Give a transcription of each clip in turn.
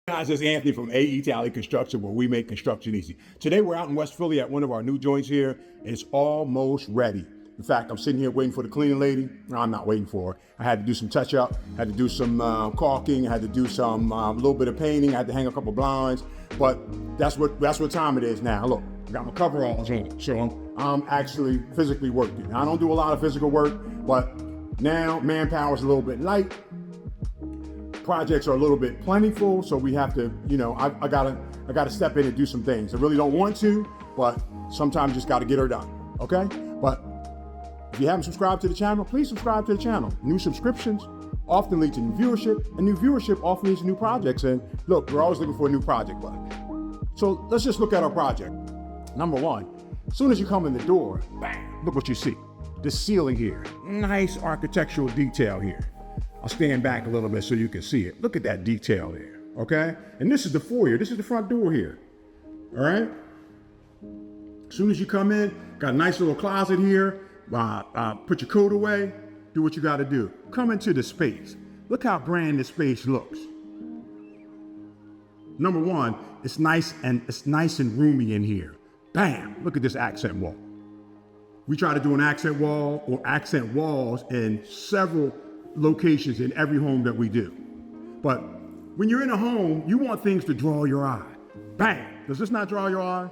Guys, it's Anthony from E TALLEY Construction, where we make construction easy. Today we're out in West Philly at one of our new joints here. It's almost ready. In fact, I'm sitting here waiting for the cleaning lady. No, I'm not waiting for her. I had to do some touch up, had to do some caulking, I had to do some little bit of painting, I had to hang a couple blinds, but that's what time it is now. Look, I got my coveralls on, so I'm actually physically working. Now, I don't do a lot of physical work, but now manpower's a little bit light. Projects are a little bit plentiful, so we have to, I gotta step in and do some things. I really don't want to, but sometimes just gotta get her done, okay? But if you haven't subscribed to the channel, please subscribe to the channel. New subscriptions often lead to new viewership, and new viewership often leads to new projects. And look, we're always looking for a new project, bud. So let's just look at our project. Number one, as soon as you come in the door, bam, look what you see. This ceiling here, nice architectural detail here. I'll stand back a little bit so you can see it. Look at that detail there, okay? And this is the foyer, this is the front door here, all right? As soon as you come in, got a nice little closet here. Put your coat away, do what you gotta do. Come into the space. Look how grand this space looks. Number one, it's nice and roomy in here. Bam, look at this accent wall. We try to do an accent wall or accent walls in several locations in every home that we do. But when you're in a home, you want things to draw your eye. Bang, does this not draw your eye?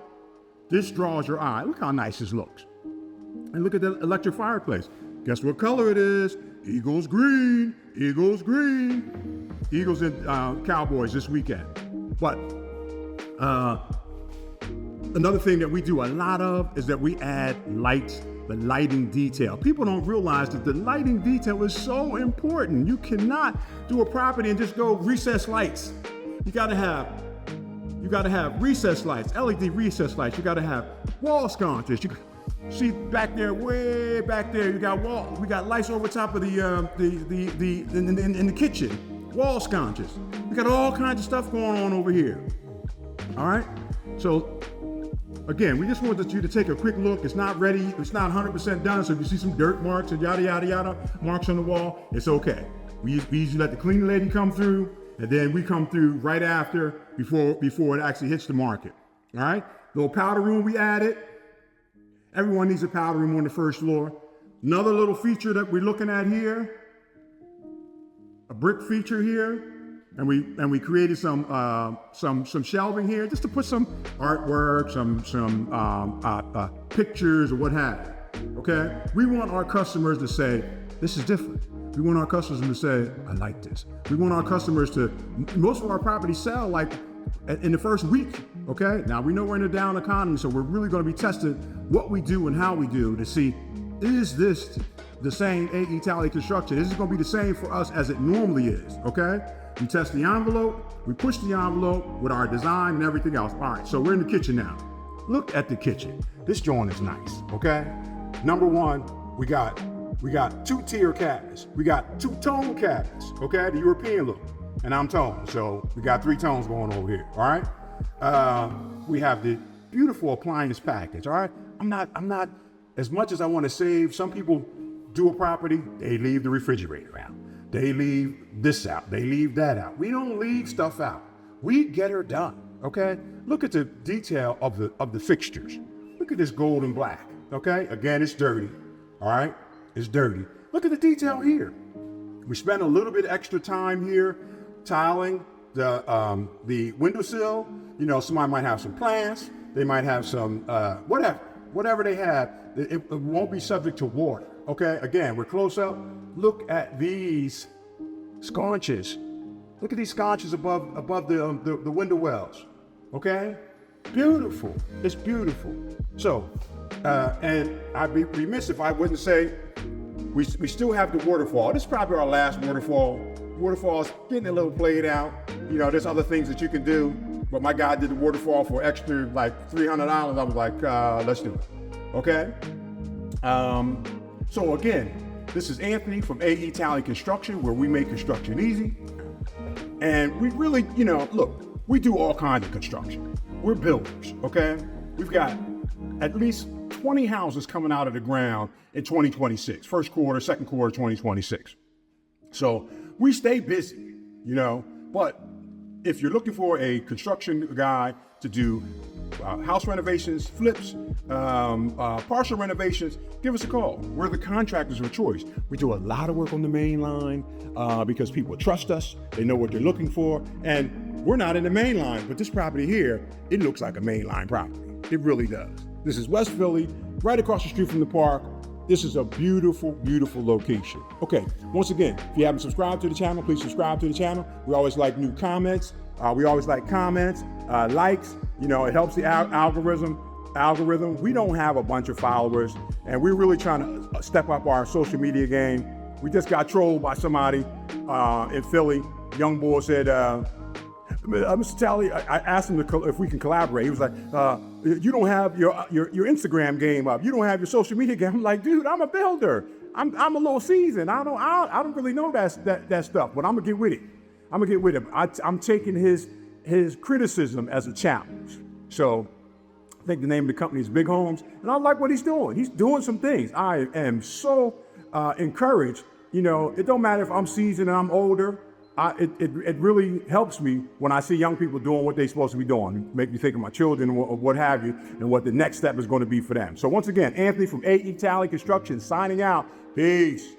This draws your eye. Look how nice this looks. And look at the electric fireplace. Guess what color it is? Eagles green, Eagles green. Eagles and Cowboys this weekend. But another thing that we do a lot of is that we add lights, the lighting detail. People don't realize that the lighting detail is so important. You cannot do a property and just go recessed lights. You gotta have recessed lights, LED recessed lights. You gotta have wall sconces. You see back there, way back there, we got lights over top of in the kitchen, wall sconces. We got all kinds of stuff going on over here. All right, so again, we just wanted you to take a quick look. It's not ready, it's not 100% done, so if you see some dirt marks and yada, yada, yada, marks on the wall, it's okay. We usually let the cleaning lady come through, and then we come through right after, before it actually hits the market, all right? Little powder room we added. Everyone needs a powder room on the first floor. Another little feature that we're looking at here, a brick feature here. And we created some shelving here just to put some artwork, some pictures or what have you. Okay, we want our customers to say this is different. We want our customers to say I like this. We want our customers to. Most of our properties sell like in the first week. Okay, now we know we're in a down economy, so we're really going to be testing what we do and how we do to see is this the same E TALLEY Construction. Is it going to be the same for us as it normally is? Okay. We test the envelope, we push the envelope with our design and everything else. All right, so we're in the kitchen now. Look at the kitchen. This joint is nice, okay? Number one, we got two-tier cabinets. We got two-tone cabinets, okay? The European look, and I'm toned, so we got 3 tones going over here, all right? We have the beautiful appliance package, all right? I'm not, as much as I want to save, some people do a property, they leave the refrigerator out. They leave this out, they leave that out. We don't leave stuff out. We get her done, okay? Look at the detail of the fixtures. Look at this gold and black, okay? Again, it's dirty, all right? It's dirty. Look at the detail here. We spent a little bit extra time here tiling the windowsill. You know, somebody might have some plants, they might have some, whatever they have, it won't be subject to water, okay? Again, we're close up. Look at these sconces. Look at these sconces above the window wells, okay? Beautiful, it's beautiful. So, and I'd be remiss if I wouldn't say, we still have the waterfall. This is probably our last waterfall. Waterfall's getting a little played out. You know, there's other things that you can do, but my guy did the waterfall for extra like $300. I was like, let's do it, okay? So again, this is Anthony from E TALLEY Construction, where we make construction easy. And we really, look, we do all kinds of construction. We're builders, okay? We've got at least 20 houses coming out of the ground in 2026, first quarter, second quarter, 2026. So we stay busy, but If you're looking for a construction guy to do house renovations, flips, partial renovations, give us a call. We're the contractors of choice. We do a lot of work on the main line because people trust us. They know what they're looking for. And we're not in the main line, but this property here, it looks like a main line property. It really does. This is West Philly, right across the street from the park. This is a beautiful, beautiful location. Okay, once again, if you haven't subscribed to the channel, please subscribe to the channel. We always like new comments. We always like comments, likes. You know, it helps the algorithm. We don't have a bunch of followers, and we're really trying to step up our social media game. We just got trolled by somebody in Philly. Young boy said, Mr. Talley, I asked him if we can collaborate. He was like, you don't have your Instagram game up. You don't have your social media game. I'm like, dude, I'm a builder. I'm a little seasoned. I don't really know that stuff, but I'm gonna get with it. I'm taking his criticism as a challenge. So I think the name of the company is Big Homes, and I like what he's doing. He's doing some things. I am so encouraged. You know, it don't matter if I'm seasoned and I'm older. It really helps me when I see young people doing what they're supposed to be doing. Make me think of my children or what have you, and what the next step is going to be for them. So once again, Anthony from E TALLEY Construction signing out. Peace.